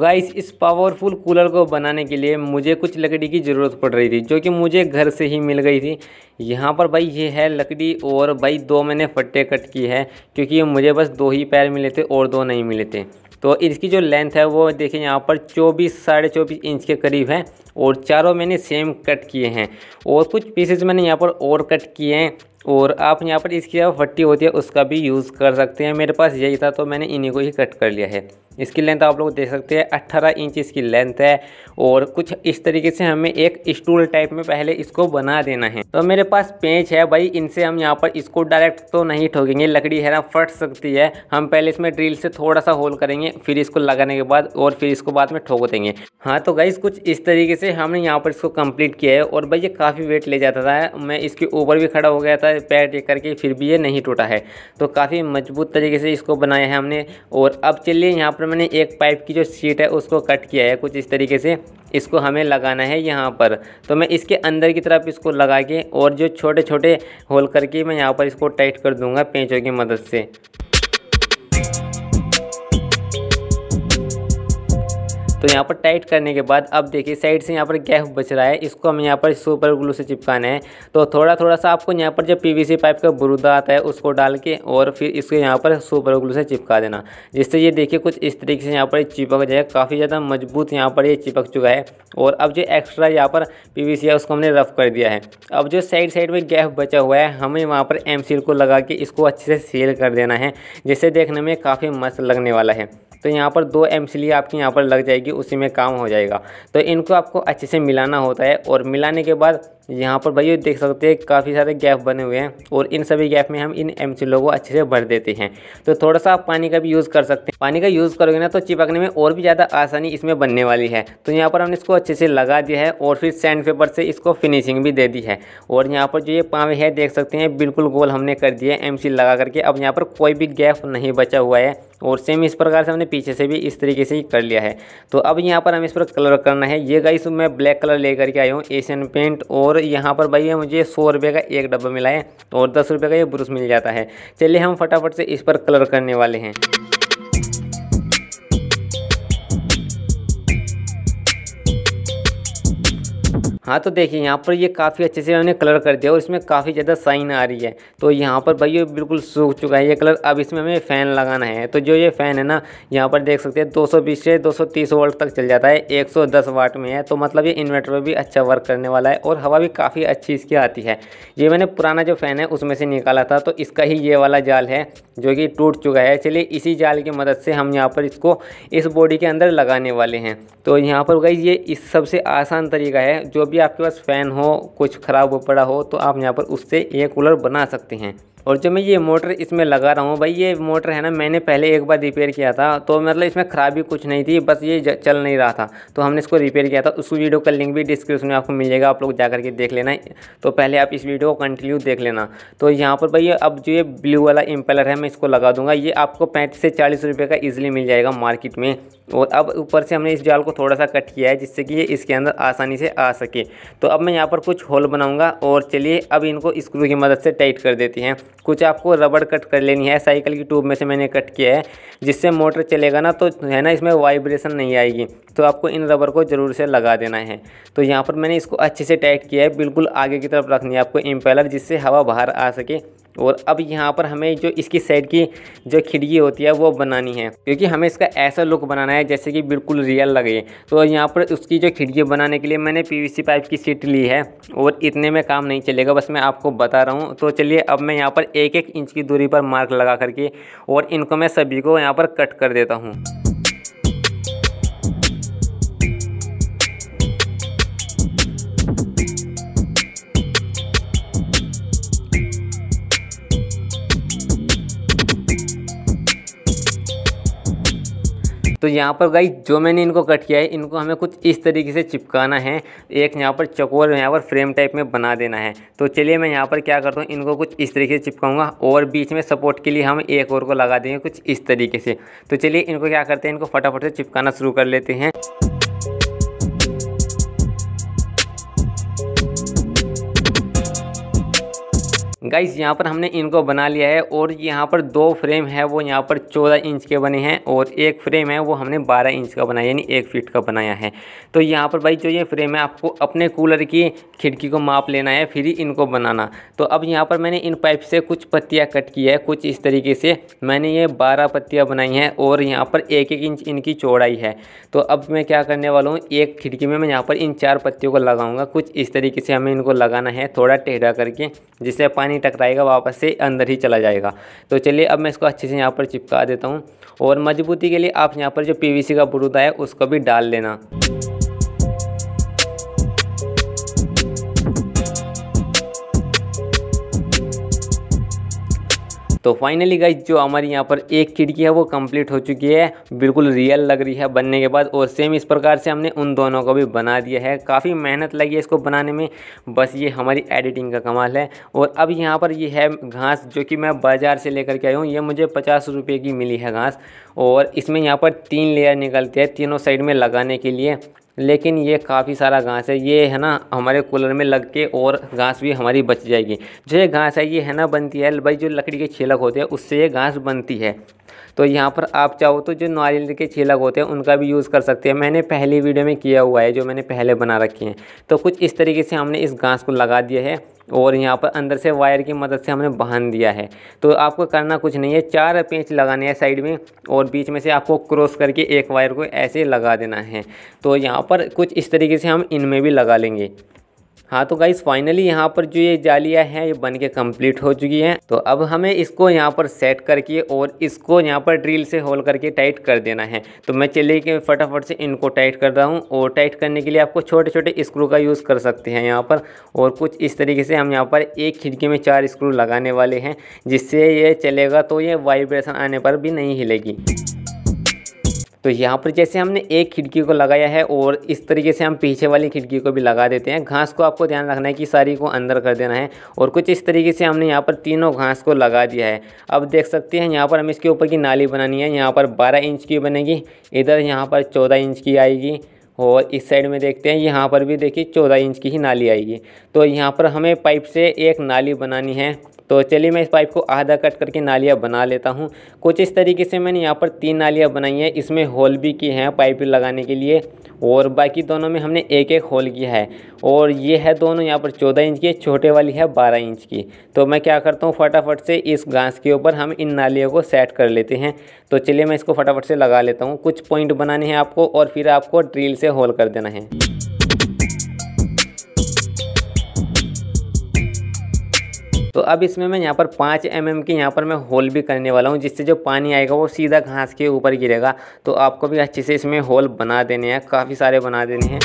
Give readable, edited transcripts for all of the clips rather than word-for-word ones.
Guys, इस powerful cooler को बनाने के लिए मुझे कुछ लकड़ी की ज़रूरत पड़ रही थी, जो कि मुझे घर से ही मिल गई थी। यहाँ पर भाई ये है लकड़ी, और भाई 2 मैंने फट्टे कट किए हैं, क्योंकि मुझे बस 2 ही पैर मिले थे और 2 नहीं मिले थे। तो इसकी जो लेंथ है वो देखिए यहाँ पर 24 साढ़े 24 इंच के करीब है, और चारों मैंने सेम कट किए हैं, और कुछ पीसेज मैंने यहाँ पर और कट किए हैं। और आप यहाँ पर इसकी जो फट्टी होती है उसका भी यूज़ कर सकते हैं। मेरे पास यही था तो मैंने इन्हीं को ही कट कर लिया है। इसकी लेंथ आप लोग देख सकते हैं 18 इंच इसकी लेंथ है, और कुछ इस तरीके से हमें एक स्टूल टाइप में पहले इसको बना देना है। तो मेरे पास पेंच है भाई, इनसे हम यहाँ पर इसको डायरेक्ट तो नहीं ठोकेंगे, लकड़ी है ना फट सकती है। हम पहले इसमें ड्रिल से थोड़ा सा होल करेंगे, फिर इसको लगाने के बाद और फिर इसको बाद में ठोक देंगे। हाँ तो गाइस, कुछ इस तरीके से हमने यहाँ पर इसको कंप्लीट किया है। और भाई ये काफ़ी वेट ले जाता था, मैं इसके ऊपर भी खड़ा हो गया था पैर टेक करके, फिर भी ये नहीं टूटा है। तो काफ़ी मजबूत तरीके से इसको बनाया है हमने। और अब चलिए यहाँ पर मैंने एक पाइप की जो शीट है उसको कट किया है कुछ इस तरीके से, इसको हमें लगाना है यहाँ पर। तो मैं इसके अंदर की तरफ इसको लगा के और जो छोटे छोटे होल करके मैं यहाँ पर इसको टाइट कर दूंगा पेंचों की मदद से। तो यहाँ पर टाइट करने के बाद अब देखिए साइड से यहाँ पर गैप बच रहा है, इसको हम यहाँ पर सुपर ग्लू से चिपकाना है। तो थोड़ा थोड़ा सा आपको यहाँ पर जो पीवीसी पाइप का बुरुदा आता है उसको डाल के और फिर इसको यहाँ पर सुपर ग्लू से चिपका देना, जिससे ये देखिए कुछ इस तरीके से यहाँ पर चिपक जाए। काफ़ी ज़्यादा मजबूत यहाँ पर ये चिपक चुका है। और अब जो एक्स्ट्रा यहाँ पर पीवीसी है उसको हमने रफ कर दिया है। अब जो साइड में गैप बचा हुआ है हमें वहाँ पर एम सील को लगा के इसको अच्छे से सील कर देना है, जिससे देखने में काफ़ी मस्त लगने वाला है। तो यहाँ पर 2 एम सील आपकी यहाँ पर लग जाएगी, उसी में काम हो जाएगा। तो इनको आपको अच्छे से मिलाना होता है, और मिलाने के बाद यहाँ पर भाई देख सकते हैं काफ़ी सारे गैप बने हुए हैं, और इन सभी गैप में हम इन एम सीलों को अच्छे से भर देते हैं। तो थोड़ा सा आप पानी का भी यूज़ कर सकते हैं, पानी का यूज़ करोगे ना तो चिपकने में और भी ज़्यादा आसानी इसमें बनने वाली है। तो यहाँ पर हमने इसको अच्छे से लगा दिया है, और फिर सैंड पेपर से इसको फिनिशिंग भी दे दी है। और यहाँ पर जो ये पावे है देख सकते हैं बिल्कुल गोल हमने कर दिया है एम सील लगा करके। अब यहाँ पर कोई भी गैप नहीं बचा हुआ है, और सेम इस प्रकार से हमने पीछे से भी इस तरीके से ही कर लिया है। तो अब यहाँ पर हमें इस पर कलर करना है। ये गाइस मैं ब्लैक कलर लेकर के आया हूँ, एशियन पेंट। और यहाँ पर भाई मुझे 100 रुपये का एक डब्बा मिला है, और 10 रुपये का ये ब्रश मिल जाता है। चलिए हम फटाफट से इस पर कलर करने वाले हैं। हाँ तो देखिए यहाँ पर ये काफ़ी अच्छे से मैंने कलर कर दिया, और इसमें काफ़ी ज़्यादा शाइन आ रही है। तो यहाँ पर भाई ये बिल्कुल सूख चुका है ये कलर। अब इसमें हमें फ़ैन लगाना है। तो जो ये फ़ैन है ना, यहाँ पर देख सकते हैं 220 से 230 वोल्ट तक चल जाता है, 110 वाट में है। तो मतलब ये इन्वर्टर में भी अच्छा वर्क करने वाला है, और हवा भी काफ़ी अच्छी इसकी आती है। ये मैंने पुराना जो फ़ैन है उसमें से निकाला था, तो इसका ही ये वाला जाल है जो कि टूट चुका है। चलिए इसी जाल की मदद से हम यहाँ पर इसको इस बॉडी के अंदर लगाने वाले हैं। तो यहाँ पर गाइस ये इस सबसे आसान तरीका है। जो भी आपके पास फ़ैन हो कुछ ख़राब हो पड़ा हो तो आप यहाँ पर उससे ये कूलर बना सकते हैं। और जो मैं ये मोटर इसमें लगा रहा हूँ भाई, ये मोटर है ना मैंने पहले एक बार रिपेयर किया था, तो मतलब इसमें ख़राबी कुछ नहीं थी, बस ये चल नहीं रहा था। तो हमने इसको रिपेयर किया था। उस वीडियो का लिंक भी डिस्क्रिप्शन में आपको मिल जाएगा, आप लोग जा करके देख लेना। तो पहले आप इस वीडियो को कंटिन्यू देख लेना। तो यहाँ पर भाई अब जो ये ब्लू वाला इम्पेलर है मैं इसको लगा दूँगा। ये आपको 35 से 40 रुपये का ईजिली मिल जाएगा मार्केट में। और अब ऊपर से हमने इस जाल को थोड़ा सा कट किया है, जिससे कि ये इसके अंदर आसानी से आ सके। तो अब मैं यहाँ पर कुछ होल बनाऊंगा, और चलिए अब इनको स्क्रू की मदद से टाइट कर देते हैं। कुछ आपको रबड़ कट कर लेनी है, साइकिल की ट्यूब में से मैंने कट किया है, जिससे मोटर चलेगा ना तो है ना इसमें वाइब्रेशन नहीं आएगी। तो आपको इन रबड़ को ज़रूर से लगा देना है। तो यहाँ पर मैंने इसको अच्छे से टाइट किया है, बिल्कुल आगे की तरफ रखनी है आपको इम्पेलर, जिससे हवा बाहर आ सके। और अब यहाँ पर हमें जो इसकी साइड की जो खिड़की होती है वो बनानी है, क्योंकि हमें इसका ऐसा लुक बनाना है जैसे कि बिल्कुल रियल लगे। तो यहाँ पर उसकी जो खिड़की बनाने के लिए मैंने पीवीसी पाइप की शीट ली है, और इतने में काम नहीं चलेगा, बस मैं आपको बता रहा हूँ। तो चलिए अब मैं यहाँ पर 1-1 इंच की दूरी पर मार्क लगा करके और इनको मैं सभी को यहाँ पर कट कर देता हूँ। तो यहाँ पर गाइस जो मैंने इनको कट किया है, इनको हमें कुछ इस तरीके से चिपकाना है। एक यहाँ पर चौकोर यहाँ पर फ्रेम टाइप में बना देना है। तो चलिए मैं यहाँ पर क्या करता हूँ, इनको कुछ इस तरीके से चिपकाऊंगा, और बीच में सपोर्ट के लिए हम एक और को लगा देंगे कुछ इस तरीके से। तो चलिए इनको क्या करते हैं, इनको फटाफट से चिपकाना शुरू कर लेते हैं। गाइस यहाँ पर हमने इनको बना लिया है और यहाँ पर 2 फ्रेम है वो यहाँ पर 14 इंच के बने हैं और एक फ्रेम है वो हमने 12 इंच का बनाया यानी 1 फीट का बनाया है। तो यहाँ पर भाई जो ये फ्रेम है आपको अपने कूलर की खिड़की को माप लेना है फिर ही इनको बनाना। तो अब यहाँ पर मैंने इन पाइप से कुछ पत्तियाँ कट की है, कुछ इस तरीके से मैंने ये 12 पत्तियाँ बनाई हैं और यहाँ पर 1-1 इंच इनकी चौड़ाई है। तो अब मैं क्या करने वाला हूँ, एक खिड़की में मैं यहाँ पर इन 4 पत्तियों को लगाऊंगा। कुछ इस तरीके से हमें इनको लगाना है थोड़ा टेढ़ा करके, जिससे पानी टकराएगा वापस से अंदर ही चला जाएगा। तो चलिए अब मैं इसको अच्छे से यहाँ पर चिपका देता हूँ और मजबूती के लिए आप यहाँ पर जो पीवीसी का बुरुदा है उसको भी डाल लेना। तो फाइनली गाइस जो हमारी यहाँ पर एक खिड़की है वो कंप्लीट हो चुकी है, बिल्कुल रियल लग रही है बनने के बाद। और सेम इस प्रकार से हमने उन दोनों को भी बना दिया है। काफ़ी मेहनत लगी है इसको बनाने में, बस ये हमारी एडिटिंग का कमाल है। और अब यहाँ पर ये है घास जो कि मैं बाज़ार से लेकर के आया हूँ। ये मुझे 50 रुपये की मिली है घास और इसमें यहाँ पर 3 लेयर निकलती है तीनों साइड में लगाने के लिए। लेकिन ये काफ़ी सारा घास है, ये है ना हमारे कूलर में लग के और घास भी हमारी बच जाएगी। जो ये घास है ये है ना बनती है भाई जो लकड़ी के छिलक होते हैं उससे ये घास बनती है। तो यहाँ पर आप चाहो तो जो नारियल के छिलक होते हैं उनका भी यूज़ कर सकते हैं। मैंने पहली वीडियो में किया हुआ है जो मैंने पहले बना रखी हैं। तो कुछ इस तरीके से हमने इस घास को लगा दिया है और यहाँ पर अंदर से वायर की मदद से हमने बांध दिया है। तो आपको करना कुछ नहीं है, 4 पेंच लगाने हैं साइड में और बीच में से आपको क्रॉस करके एक वायर को ऐसे लगा देना है। तो यहाँ पर कुछ इस तरीके से हम इनमें भी लगा लेंगे। हाँ तो गाइस फाइनली यहाँ पर जो ये जालियाँ हैं ये बन के कम्प्लीट हो चुकी हैं। तो अब हमें इसको यहाँ पर सेट करके और इसको यहाँ पर ड्रिल से होल करके टाइट कर देना है। तो मैं चलिए कि फटाफट से इनको टाइट कर रहा हूँ। और टाइट करने के लिए आपको छोटे छोटे स्क्रू का यूज़ कर सकते हैं यहाँ पर। और कुछ इस तरीके से हम यहाँ पर एक खिड़की में 4 स्क्रू लगाने वाले हैं, जिससे ये चलेगा तो ये वाइब्रेशन आने पर भी नहीं हिलेगी। तो यहाँ पर जैसे हमने एक खिड़की को लगाया है और इस तरीके से हम पीछे वाली खिड़की को भी लगा देते हैं। घास को आपको ध्यान रखना है कि सारी को अंदर कर देना है। और कुछ इस तरीके से हमने यहाँ पर तीनों घास को लगा दिया है। अब देख सकते हैं यहाँ पर हमें इसके ऊपर की नाली बनानी है। यहाँ पर 12 इंच की बनेगी, इधर यहाँ पर 14 इंच की आएगी और इस साइड में देखते हैं यहाँ पर भी देखिए 14 इंच की ही नाली आएगी। तो यहाँ पर हमें पाइप से एक नाली बनानी है। तो चलिए मैं इस पाइप को आधा कट करके नालियाँ बना लेता हूँ। कुछ इस तरीके से मैंने यहाँ पर 3 नालियाँ बनाई हैं, इसमें होल भी किए हैं पाइप लगाने के लिए और बाकी दोनों में हमने एक एक होल किया है। और ये है दोनों यहाँ पर 14 इंच की, छोटे वाली है 12 इंच की। तो मैं क्या करता हूँ फटाफट से इस घास के ऊपर हम इन नालियों को सेट कर लेते हैं। तो चलिए मैं इसको फटाफट से लगा लेता हूँ। कुछ पॉइंट बनाने हैं आपको और फिर आपको ड्रिल से होल कर देना है। तो अब इसमें मैं यहाँ पर 5 mm की यहाँ पर मैं होल भी करने वाला हूँ, जिससे जो पानी आएगा वो सीधा घास के ऊपर गिरेगा। तो आपको भी अच्छे से इसमें होल बना देने हैं, काफ़ी सारे बना देने हैं।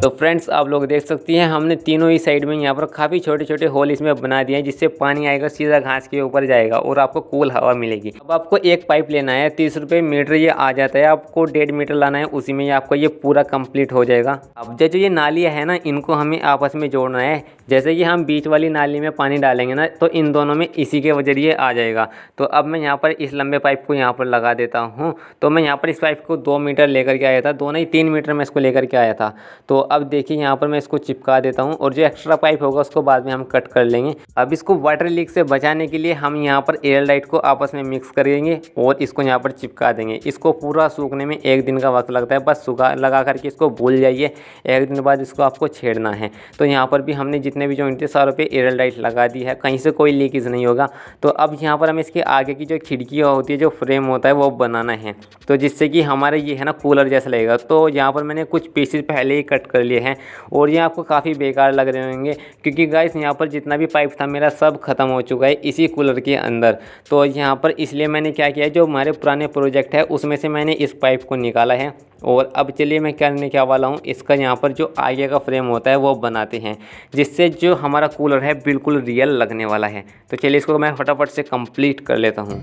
तो फ्रेंड्स आप लोग देख सकती हैं हमने तीनों ही साइड में यहाँ पर काफ़ी छोटे छोटे होल इसमें बना दिए हैं, जिससे पानी आएगा सीधा घास के ऊपर जाएगा और आपको कूल हवा मिलेगी। अब आपको एक पाइप लेना है, 30 रुपये मीटर ये आ जाता है। आपको 1.5 मीटर लाना है, उसी में आपको ये पूरा कंप्लीट हो जाएगा। अब जो ये नालियाँ है ना इनको हमें आपस में जोड़ना है। जैसे कि हम बीच वाली नाली में पानी डालेंगे ना तो इन दोनों में इसी के जरिए आ जाएगा। तो अब मैं यहाँ पर इस लंबे पाइप को यहाँ पर लगा देता हूँ। तो मैं यहाँ पर इस पाइप को 2 मीटर लेकर के आया था, 2 नहीं 3 मीटर में इसको लेकर के आया था। तो अब देखिए यहाँ पर मैं इसको चिपका देता हूँ और जो एक्स्ट्रा पाइप होगा उसको बाद में हम कट कर लेंगे। अब इसको वाटर लीक से बचाने के लिए हम यहाँ पर एयरलाइट को आपस में मिक्स करेंगे और इसको यहाँ पर चिपका देंगे। इसको पूरा सूखने में 1 दिन का वक्त लगता है, बस सूखा लगा करके इसको भूल जाइए। 1 दिन बाद इसको आपको छेड़ना है। तो यहाँ पर भी हमने जितने भी जॉइंट थे सारों पे एयरलाइट लगा दी है, कहीं से कोई लीकेज नहीं होगा। तो अब यहाँ पर हमें इसके आगे की जो खिड़की होती है, जो फ्रेम होता है वो बनाना है, तो जिससे कि हमारे ये है ना कूलर जैसा लगेगा। तो यहाँ पर मैंने कुछ पीसेस पहले ही कट कर लिए हैं और ये आपको काफ़ी बेकार लग रहे होंगे, क्योंकि गाइस यहाँ पर जितना भी पाइप था मेरा सब ख़त्म हो चुका है इसी कूलर के अंदर। तो यहाँ पर इसलिए मैंने क्या किया है, जो हमारे पुराने प्रोजेक्ट है उसमें से मैंने इस पाइप को निकाला है। और अब चलिए मैं करने क्या वाला हूँ, इसका यहाँ पर जो आगे का फ्रेम होता है वो बनाते हैं, जिससे जो हमारा कूलर है बिल्कुल रियल लगने वाला है। तो चलिए इसको मैं फटाफट से कंप्लीट कर लेता हूँ।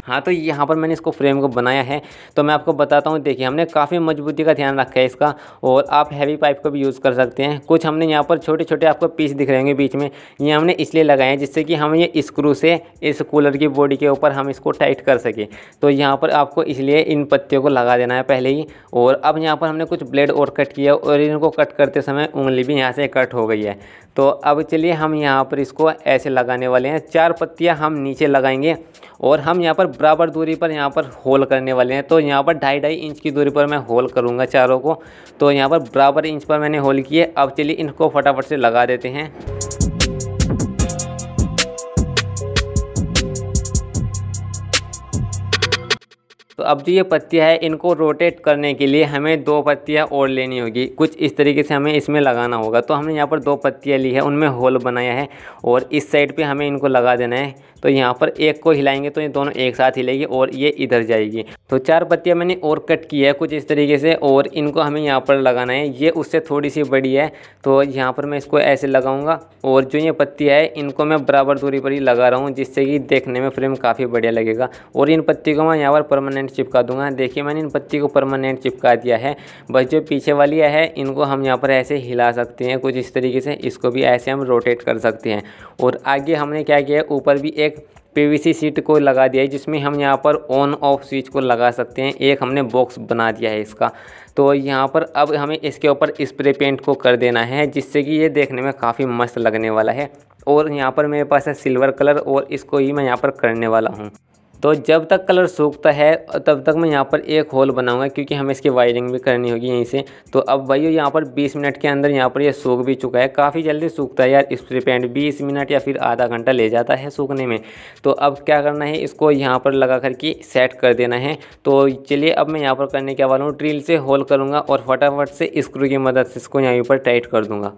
हाँ, तो यहाँ पर मैंने इसको फ्रेम को बनाया है, तो मैं आपको बताता हूँ। देखिए, हमने काफ़ी मजबूती का ध्यान रखा है इसका, और आप हैवी पाइप का भी यूज़ कर सकते हैं। कुछ हमने यहाँ पर छोटे छोटे आपको पीस दिख रहे होंगे बीच में, ये हमने इसलिए लगाए हैं जिससे कि हम ये स्क्रू से इस कूलर की बॉडी के ऊपर हम इसको टाइट कर सकें। तो यहाँ पर आपको इसलिए इन पत्तियों को लगा देना है पहले ही। और अब यहाँ पर हमने कुछ ब्लेड और कट किया, और इनको कट करते समय उंगली भी यहाँ से कट हो गई है। तो अब चलिए हम यहाँ पर इसको ऐसे लगाने वाले हैं। 4 पत्तियाँ हम नीचे लगाएंगे, और हम यहाँ पर बराबर दूरी पर यहाँ पर होल करने वाले हैं। तो यहाँ पर 2.5 इंच की दूरी पर मैं होल करूँगा चारों को। तो यहाँ पर बराबर इंच पर मैंने होल किए। अब चलिए इनको फटाफट से लगा देते हैं। तो अब जो ये पत्तियाँ है, इनको रोटेट करने के लिए हमें 2 पत्तियाँ और लेनी होगी। कुछ इस तरीके से हमें इसमें लगाना होगा। तो हमने यहाँ पर 2 पत्तियाँ ली है, उनमें होल बनाया है, और इस साइड पे हमें इनको लगा देना है। तो यहाँ पर एक को हिलाएंगे तो ये दोनों एक साथ हिलेगी, और ये इधर जाएगी। तो 4 पत्तियाँ मैंने और कट की है कुछ इस तरीके से, और इनको हमें यहाँ पर लगाना है। ये उससे थोड़ी सी बड़ी है, तो यहाँ पर मैं इसको ऐसे लगाऊंगा, और जो ये पत्तियाँ है इनको मैं बराबर दूरी पर ही लगा रहा हूँ, जिससे कि देखने में फ्रेम काफ़ी बढ़िया लगेगा। और इन पत्ती को मैं यहाँ पर परमानेंट चिपका दूंगा। देखिए, मैंने इन पत्ती को परमानेंट चिपका दिया है। बस जो पीछे वाली है इनको हम यहाँ पर ऐसे हिला सकते हैं कुछ इस तरीके से। इसको भी ऐसे हम रोटेट कर सकते हैं। और आगे हमने क्या किया है, ऊपर भी एक पीवीसी शीट को लगा दिया है, जिसमें हम यहाँ पर ऑन ऑफ स्विच को लगा सकते हैं। एक हमने बॉक्स बना दिया है इसका। तो यहाँ पर अब हमें इसके ऊपर स्प्रे पेंट को कर देना है, जिससे कि ये देखने में काफ़ी मस्त लगने वाला है। और यहाँ पर मेरे पास है सिल्वर कलर, और इसको ही मैं यहाँ पर करने वाला हूँ। तो जब तक कलर सूखता है तब तक मैं यहाँ पर एक होल बनाऊंगा, क्योंकि हमें इसकी वायरिंग भी करनी होगी यहीं से। तो अब भाइयों, यहाँ पर 20 मिनट के अंदर यहाँ पर ये सूख भी चुका है। काफ़ी जल्दी सूखता है यार स्प्रे पेंट, 20 मिनट या फिर आधा घंटा ले जाता है सूखने में। तो अब क्या करना है, इसको यहाँ पर लगा करके सेट कर देना है। तो चलिए अब मैं यहाँ पर करने के वाला हूँ, ड्रिल से होल करूँगा और फटाफट से स्क्रू की मदद से इसको यहाँ पर टाइट कर दूँगा।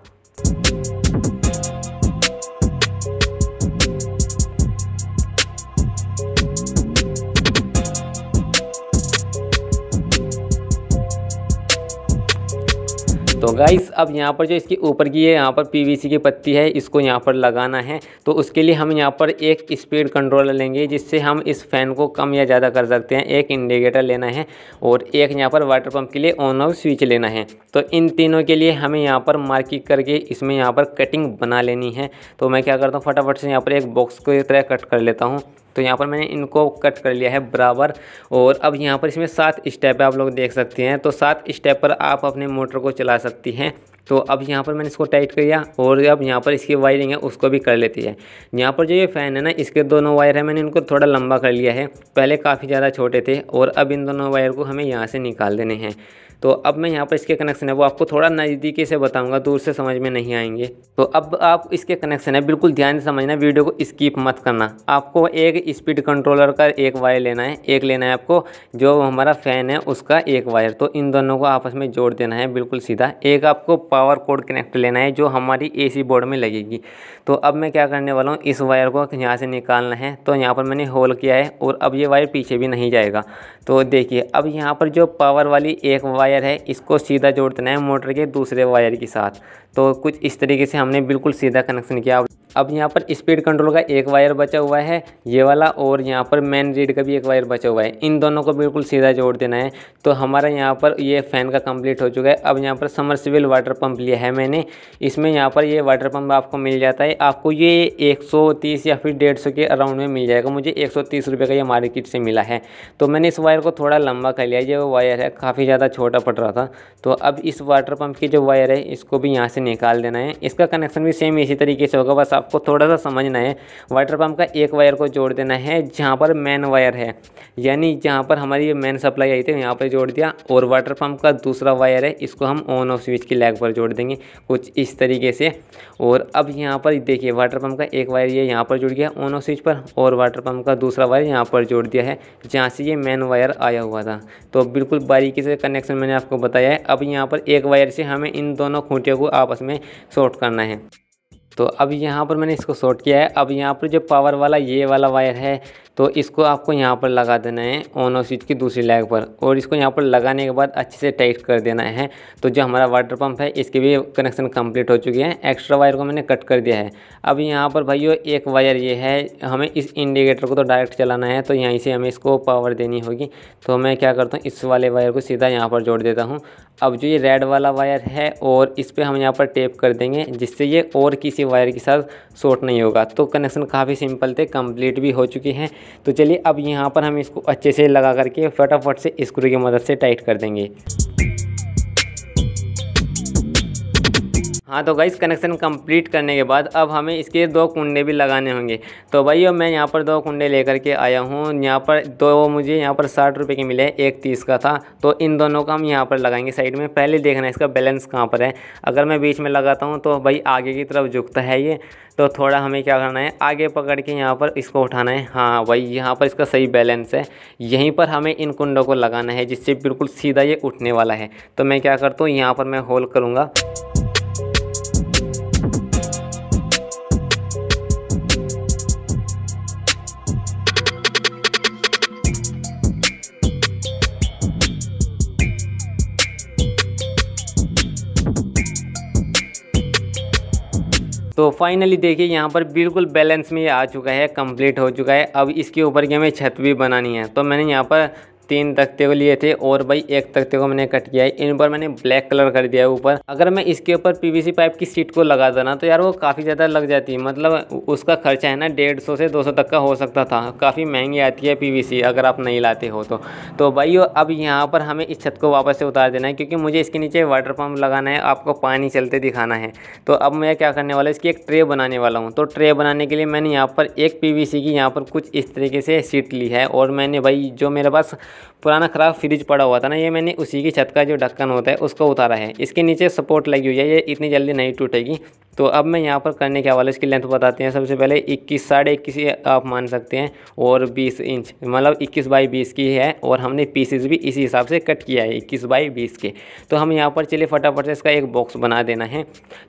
तो गाइस, अब यहाँ पर जो इसकी ऊपर की है यहाँ पर पीवीसी की पत्ती है, इसको यहाँ पर लगाना है। तो उसके लिए हम यहाँ पर एक स्पीड कंट्रोलर लेंगे, जिससे हम इस फ़ैन को कम या ज़्यादा कर सकते हैं। एक इंडिकेटर लेना है, और एक यहाँ पर वाटर पंप के लिए ऑन ऑफ स्विच लेना है। तो इन तीनों के लिए हमें यहाँ पर मार्किंग करके इसमें यहाँ पर कटिंग बना लेनी है। तो मैं क्या करता हूँ, फटाफट से यहाँ पर एक बॉक्स को इस तरह कट कर लेता हूँ। तो यहाँ पर मैंने इनको कट कर लिया है बराबर। और अब यहाँ पर इसमें 7 स्टेप है, आप लोग देख सकते हैं। तो 7 स्टेप पर आप अपने मोटर को चला सकती हैं। तो अब यहाँ पर मैंने इसको टाइट किया, और अब यहाँ पर इसकी वायरिंग है उसको भी कर लेती है। यहाँ पर जो ये फ़ैन है ना, इसके दोनों वायर है, मैंने इनको थोड़ा लंबा कर लिया है। पहले काफ़ी ज़्यादा छोटे थे, और अब इन दोनों वायर को हमें यहाँ से निकाल देने हैं। तो अब मैं यहाँ पर इसके कनेक्शन है वो आपको थोड़ा नज़दीकी से बताऊंगा, दूर से समझ में नहीं आएंगे। तो अब आप इसके कनेक्शन है बिल्कुल ध्यान से समझना, वीडियो को स्किप मत करना। आपको एक स्पीड कंट्रोलर का एक वायर लेना है, एक लेना है आपको जो हमारा फ़ैन है उसका एक वायर। तो इन दोनों को आपस में जोड़ देना है बिल्कुल सीधा। एक आपको पावर कोड कनेक्टर लेना है जो हमारी AC बोर्ड में लगेगी। तो अब मैं क्या करने वाला हूँ, इस वायर को यहाँ से निकालना है। तो यहाँ पर मैंने होल किया है, और अब ये वायर पीछे भी नहीं जाएगा। तो देखिए, अब यहाँ पर जो पावर वाली एक वायर है इसको सीधा जोड़ देना है मोटर के दूसरे वायर के साथ। तो कुछ इस तरीके से हमने बिल्कुल सीधा कनेक्शन किया। अब यहाँ पर स्पीड कंट्रोल का एक वायर बचा हुआ है ये वाला, और यहाँ पर मेन रीड का भी एक वायर बचा हुआ है। इन दोनों को बिल्कुल सीधा जोड़ देना है। तो हमारा यहाँ पर ये फ़ैन का कंप्लीट हो चुका है। अब यहाँ पर समरसेबल वाटर पंप लिया है मैंने। इसमें यहाँ पर ये वाटर पंप आपको मिल जाता है, आपको ये 130 या फिर 150 के अराउंड में मिल जाएगा। मुझे 130 रुपये का ये मार्केट से मिला है। तो मैंने इस वायर को थोड़ा लंबा कर लिया, ये वो वायर है काफ़ी ज़्यादा छोटा पड़ रहा था। तो अब इस वाटर पंप की जो वायर है इसको भी यहाँ से निकाल देना है। इसका कनेक्शन भी सेम इसी तरीके से होगा, बस आपको थोड़ा सा समझना है। वाटर पंप का एक वायर को जोड़ देना है जहाँ पर मेन वायर है, यानी जहाँ पर हमारी ये मेन सप्लाई आई थी यहाँ पर जोड़ दिया। और वाटर पंप का दूसरा वायर है इसको हम ऑन ऑफ स्विच की लेग पर जोड़ देंगे कुछ इस तरीके से। और अब यहाँ पर देखिए, वाटर पंप का एक वायर ये यहाँ पर जुड़ गया ऑन ऑफ स्विच पर, और वाटर पंप का दूसरा वायर यहाँ पर जोड़ दिया है जहाँ से ये मेन वायर आया हुआ था। तो बिल्कुल बारीकी से कनेक्शन मैंने आपको बताया है। अब यहाँ पर एक वायर से हमें इन दोनों खूंटियों को आपस में शॉर्ट करना है। तो अब यहाँ पर मैंने इसको शॉर्ट किया है। अब यहाँ पर जो पावर वाला ये वाला वायर है तो इसको आपको यहाँ पर लगा देना है ऑन ऑफ स्विच की दूसरी लेग पर, और इसको यहाँ पर लगाने के बाद अच्छे से टाइट कर देना है। तो जो हमारा वाटर पंप है इसके भी कनेक्शन कंप्लीट हो चुके हैं। एक्स्ट्रा वायर को मैंने कट कर दिया है। अब यहाँ पर भाइयों एक वायर ये है, हमें इस इंडिकेटर को तो डायरेक्ट चलाना है तो यहीं से हमें इसको पावर देनी होगी। तो मैं क्या करता हूँ, इस वाले वायर को सीधा यहाँ पर जोड़ देता हूँ। अब जो ये रेड वाला वायर है और इस पर हम यहाँ पर टेप कर देंगे जिससे ये और किसी वायर के साथ शॉर्ट नहीं होगा। तो कनेक्शन काफ़ी सिंपल थे, कंप्लीट भी हो चुकी हैं। तो चलिए अब यहाँ पर हम इसको अच्छे से लगा करके फटाफट से स्क्रू की मदद से टाइट कर देंगे। हाँ तो गाइस कनेक्शन कंप्लीट करने के बाद अब हमें इसके 2 कुंडे भी लगाने होंगे। तो भाई मैं यहाँ पर 2 कुंडे लेकर के आया हूँ। यहाँ पर 2 मुझे यहाँ पर 60 रुपये के मिले, एक 30 का था। तो इन दोनों का हम यहाँ पर लगाएंगे साइड में। पहले देखना इसका बैलेंस कहाँ पर है। अगर मैं बीच में लगाता हूँ तो भाई आगे की तरफ झुकता है ये, तो थोड़ा हमें क्या करना है, आगे पकड़ के यहाँ पर इसको उठाना है। हाँ भाई यहाँ पर इसका सही बैलेंस है। यहीं पर हमें इन कुंडों को लगाना है जिससे बिल्कुल सीधा ये उठने वाला है। तो मैं क्या करता हूँ, यहाँ पर मैं होल करूँगा। तो फाइनली देखिए यहाँ पर बिल्कुल बैलेंस में ये आ चुका है, कंप्लीट हो चुका है। अब इसके ऊपर की हमें छत भी बनानी है। तो मैंने यहाँ पर 3 तख्ते को लिए थे और भाई 1 तख्ते को मैंने कट किया है। इन पर मैंने ब्लैक कलर कर दिया है ऊपर। अगर मैं इसके ऊपर पीवीसी पाइप की सीट को लगा देना तो यार वो काफ़ी ज़्यादा लग जाती है। मतलब उसका खर्चा है ना 150 से 200 तक का हो सकता था। काफ़ी महंगी आती है पीवीसी अगर आप नहीं लाते हो तो भाई अब यहाँ पर हमें इस छत को वापस से उतार देना है क्योंकि मुझे इसके नीचे वाटर पम्प लगाना है, आपको पानी चलते दिखाना है। तो अब मैं क्या करने वाला हूँ, इसकी एक ट्रे बनाने वाला हूँ। तो ट्रे बनाने के लिए मैंने यहाँ पर एक पीवीसी की यहाँ पर कुछ इस तरीके से सीट ली है और मैंने भाई जो मेरे पास पुराना ख़राब फ्रिज पड़ा हुआ था ना, ये मैंने उसी की छत का जो ढक्कन होता है उसको उतारा है। इसके नीचे सपोर्ट लगी हुई है, ये इतनी जल्दी नहीं टूटेगी। तो अब मैं यहाँ पर करने क्या वाला, इसकी लेंथ बताते हैं। सबसे पहले 21 साढ़े 21 आप मान सकते हैं और 20 इंच मतलब 21 बाई 20 की है और हमने पीसेस भी इसी हिसाब से कट किया है 21 बाई 20 के। तो हम यहाँ पर चलिए फटाफट से इसका एक बॉक्स बना देना है।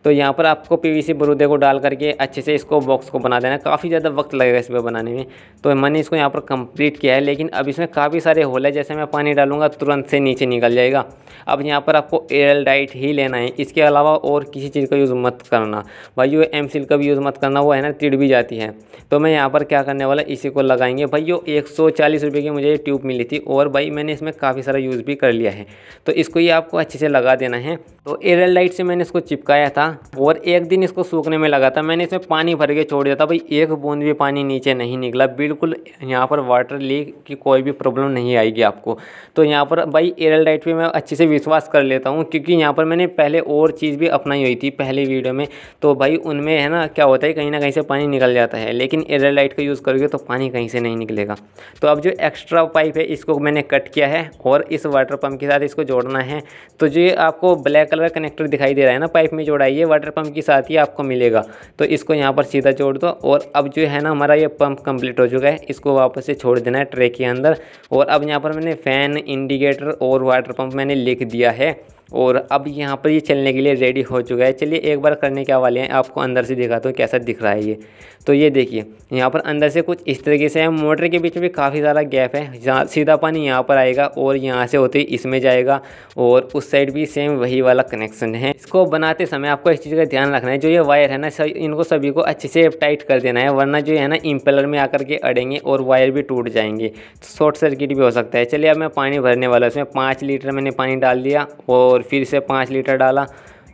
तो यहाँ पर आपको पीवीसी बरूदे को डाल करके अच्छे से इसको बॉक्स को बना देना है। काफ़ी ज़्यादा वक्त लगेगा इस पर बनाने में। तो मैंने इसको यहाँ पर कंप्लीट किया है, लेकिन अब इसमें काफ़ी सारे होल है। जैसे मैं पानी डालूंगा तुरंत से नीचे निकल जाएगा। अब यहाँ पर आपको एयर टाइट ही लेना है, इसके अलावा और किसी चीज़ का यूज़ मत करना भाई। एम सील का भी यूज़ मत करना, वो है ना टिड़ भी जाती है। तो मैं यहाँ पर क्या करने वाला, इसी को लगाएंगे भाई। 140 रुपये की मुझे ये ट्यूब मिली थी और भाई मैंने इसमें काफ़ी सारा यूज़ भी कर लिया है। तो इसको ये आपको अच्छे से लगा देना है। तो एयर लाइट से मैंने इसको चिपकाया था और एक दिन इसको सूखने में लगा था। मैंने इसमें पानी भर के छोड़ दिया था भाई, एक बूंद भी पानी नीचे नहीं निकला। बिल्कुल यहाँ पर वाटर लीक की कोई भी प्रॉब्लम नहीं आएगी आपको। तो यहाँ पर भाई एयर लाइट पे मैं अच्छे से विश्वास कर लेता हूँ क्योंकि यहाँ पर मैंने पहले और चीज़ भी अपनाई हुई थी पहले वीडियो में। तो भाई उनमें है ना क्या होता है, कहीं ना कहीं से पानी निकल जाता है, लेकिन एयर लाइट का यूज़ करोगे तो पानी कहीं से नहीं निकलेगा। तो अब जो एक्स्ट्रा पाइप है इसको मैंने कट किया है और इस वाटर पंप के साथ इसको जोड़ना है। तो जो आपको ब्लैक कलर कनेक्टर दिखाई दे रहा है ना पाइप में जोड़ा है, ये वाटर पंप के साथ ही आपको मिलेगा। तो इसको यहाँ पर सीधा जोड़ दो और अब जो है ना हमारा ये पंप कंप्लीट हो चुका है। इसको वापस से छोड़ देना है ट्रे के अंदर। और अब यहाँ पर मैंने फ़ैन, इंडिकेटर और वाटर पंप मैंने लिख दिया है और अब यहाँ पर ये चलने के लिए रेडी हो चुका है। चलिए एक बार करने क्या वाले हैं, आपको अंदर से दिखाता हूँ कैसा दिख रहा है ये। तो ये देखिए यहाँ पर अंदर से कुछ इस तरीके से है। मोटर के बीच में काफ़ी सारा गैप है, जहाँ सीधा पानी यहाँ पर आएगा और यहाँ से होते ही इसमें जाएगा और उस साइड भी सेम वही वाला कनेक्शन है। इसको बनाते समय आपको इस चीज़ का ध्यान रखना है, जो ये वायर है ना इनको सभी को अच्छे से टाइट कर देना है, वरना जो है ना इम्पेलर में आकर के अड़ेंगे और वायर भी टूट जाएंगे, तो शॉर्ट सर्किट भी हो सकता है। चलिए अब मैं पानी भरने वाला हूँ। इसमें 5 लीटर मैंने पानी डाल दिया और फिर से 5 लीटर डाला,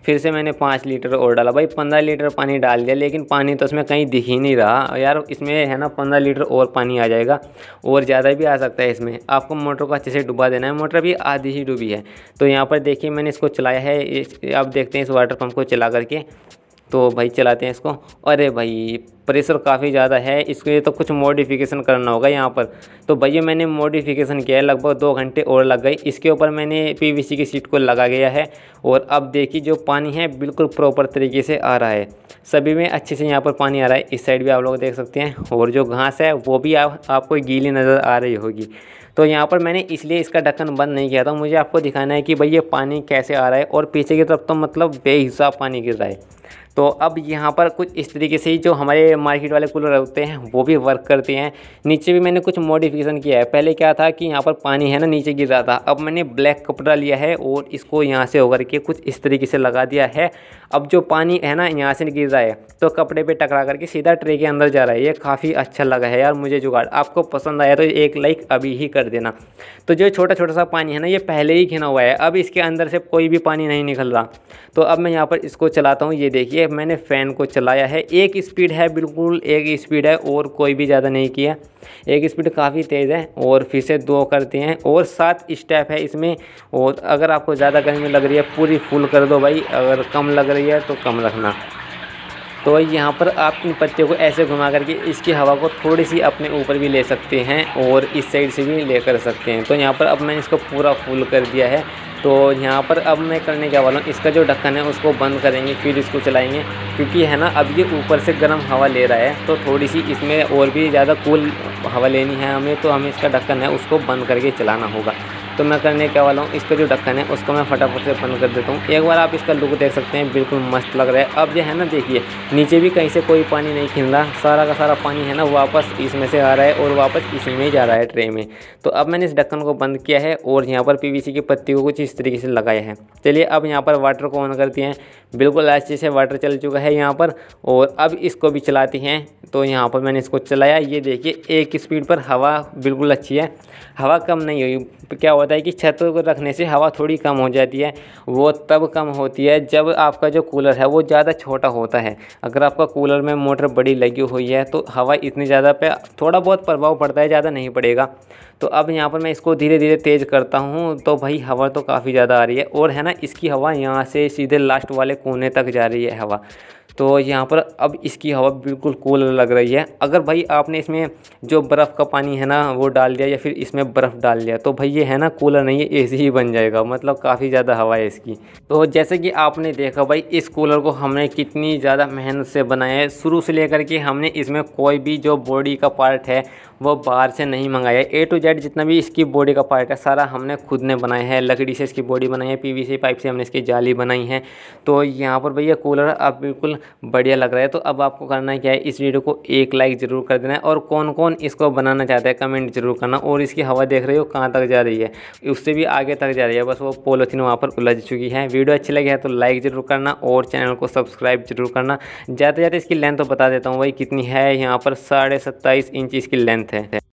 फिर से मैंने 5 लीटर और डाला। भाई 15 लीटर पानी डाल दिया, लेकिन पानी तो इसमें कहीं दिख ही नहीं रहा यार। इसमें है ना 15 लीटर और पानी आ जाएगा और ज़्यादा भी आ सकता है। इसमें आपको मोटर को अच्छे से डुबा देना है। मोटर भी आधी ही डूबी है। तो यहाँ पर देखिए मैंने इसको चलाया है। आप देखते हैं इस वाटर पंप को चला करके। तो भाई चलाते हैं इसको। अरे भाई प्रेशर काफ़ी ज़्यादा है, इसके लिए तो कुछ मॉडिफिकेशन करना होगा यहाँ पर। तो भैया मैंने मॉडिफिकेशन किया है, लगभग 2 घंटे और लग गए। इसके ऊपर मैंने पीवीसी की सीट को लगा गया है और अब देखिए जो पानी है बिल्कुल प्रॉपर तरीके से आ रहा है। सभी में अच्छे से यहाँ पर पानी आ रहा है। इस साइड भी आप लोग देख सकते हैं और जो घास है वो भी आपको गीली नज़र आ रही होगी। तो यहाँ पर मैंने इसलिए इसका ढक्कन बंद नहीं किया था, मुझे आपको दिखाना है कि भाई ये पानी कैसे आ रहा है और पीछे की तरफ तो मतलब बेहिसाब पानी गिर रहा है। तो अब यहाँ पर कुछ इस तरीके से ही जो हमारे मार्केट वाले कूलर होते हैं वो भी वर्क करते हैं। नीचे भी मैंने कुछ मॉडिफिकेशन किया है। पहले क्या था कि यहाँ पर पानी है ना नीचे गिर रहा था, अब मैंने ब्लैक कपड़ा लिया है और इसको यहाँ से होकर के कुछ इस तरीके से लगा दिया है। अब जो पानी है ना यहाँ से गिर रहा है तो कपड़े पे टकरा करके सीधा ट्रे के अंदर जा रहा है। ये काफ़ी अच्छा लगा है यार मुझे जुगाड़। आपको पसंद आया तो एक लाइक अभी ही कर देना। तो जो छोटा छोटा सा पानी है ना ये पहले ही घिना हुआ है, अब इसके अंदर से कोई भी पानी नहीं निकल रहा। तो अब मैं यहाँ पर इसको चलाता हूँ। ये देखिए मैंने फ़ैन को चलाया है, एक स्पीड है, बिल्कुल एक स्पीड है और कोई भी ज़्यादा नहीं किया। एक स्पीड काफ़ी तेज़ है और फिर से 2 करते हैं और 7 स्टेप है इसमें। और अगर आपको ज़्यादा गर्मी लग रही है पूरी फुल कर दो भाई, अगर कम लग रही है तो कम रखना। तो यहाँ पर आप इन पत्तियों को ऐसे घुमा करके इसकी हवा को थोड़ी सी अपने ऊपर भी ले सकते हैं और इस साइड से भी ले कर सकते हैं। तो यहाँ पर अब मैंने इसको पूरा फुल कर दिया है। तो यहाँ पर अब मैं करने क्या वाला हूँ, इसका जो ढक्कन है उसको बंद करेंगे फिर इसको चलाएंगे, क्योंकि है ना अब ये ऊपर से गर्म हवा ले रहा है तो थोड़ी सी इसमें और भी ज़्यादा कूल हवा लेनी है हमें। तो हमें इसका ढक्कन है उसको बंद करके चलाना होगा। तो मैं करने क्या वाला हूँ, इसका जो ढक्कन है उसको मैं फटाफट से बंद कर देता हूँ। एक बार आप इसका लुक देख सकते हैं, बिल्कुल मस्त लग रहा है। अब जो है ना देखिए नीचे भी कहीं से कोई पानी नहीं खिल रहा, सारा का सारा पानी है ना वापस इसमें से आ रहा है और वापस इसी में ही जा रहा है ट्रे में। तो अब मैंने इस ढक्कन को बंद किया है और यहाँ पर पीवीसी की पत्ती को कुछ इस तरीके से लगाया है। चलिए अब यहाँ पर वाटर को ऑन करती हैं। बिल्कुल अच्छे से वाटर चल चुका है यहाँ पर और अब इसको भी चलाती हैं। तो यहाँ पर मैंने इसको चलाया, ये देखिए एक स्पीड पर हवा बिल्कुल अच्छी है, हवा कम नहीं हुई। क्या होता है कि छत को रखने से हवा थोड़ी कम हो जाती है, वो तब कम होती है जब आपका जो कूलर है वो ज़्यादा छोटा होता है। अगर आपका कूलर में मोटर बड़ी लगी हुई है तो हवा इतनी ज़्यादा पे थोड़ा बहुत प्रभाव पड़ता है, ज़्यादा नहीं पड़ेगा। तो अब यहाँ पर मैं इसको धीरे धीरे तेज़ करता हूँ तो भाई हवा तो काफ़ी ज़्यादा आ रही है और है ना इसकी हवा यहाँ से सीधे लास्ट वाले कोने तक जा रही है हवा। तो यहाँ पर अब इसकी हवा बिल्कुल कूल लग रही है। अगर भाई आपने इसमें जो बर्फ़ का पानी है ना वो डाल दिया या फिर इसमें बर्फ़ डाल दिया तो भाई ये है ना कूलर नहीं है एसी ही बन जाएगा, मतलब काफ़ी ज़्यादा हवा है इसकी। तो जैसे कि आपने देखा भाई इस कूलर को हमने कितनी ज़्यादा मेहनत से बनाया है। शुरू से लेकर के हमने इसमें कोई भी जो बॉडी का पार्ट है वो बाहर से नहीं मंगाया है। A to Z जितना भी इसकी बॉडी का पार्ट है सारा हमने खुद ने बनाया है। लकड़ी से इसकी बॉडी बनाई है, पीवीसी पाइप से हमने इसकी जाली बनाई है। तो यहाँ पर भैया कूलर अब बिल्कुल बढ़िया लग रहा है। तो अब आपको करना क्या है, इस वीडियो को एक लाइक ज़रूर कर देना है और कौन कौन इसको बनाना चाहता है कमेंट जरूर करना। और इसकी हवा देख रहे हो कहाँ तक जा रही है, उससे भी आगे तक जा रही है, बस वो पॉलीथीन वहाँ पर उलझ चुकी है। वीडियो अच्छी लगी है तो लाइक ज़रूर करना और चैनल को सब्सक्राइब जरूर करना। ज़्यादा इसकी लेंथ तो बता देता हूँ भाई कितनी है, यहाँ पर 27.5 इंच इसकी लेंथ है।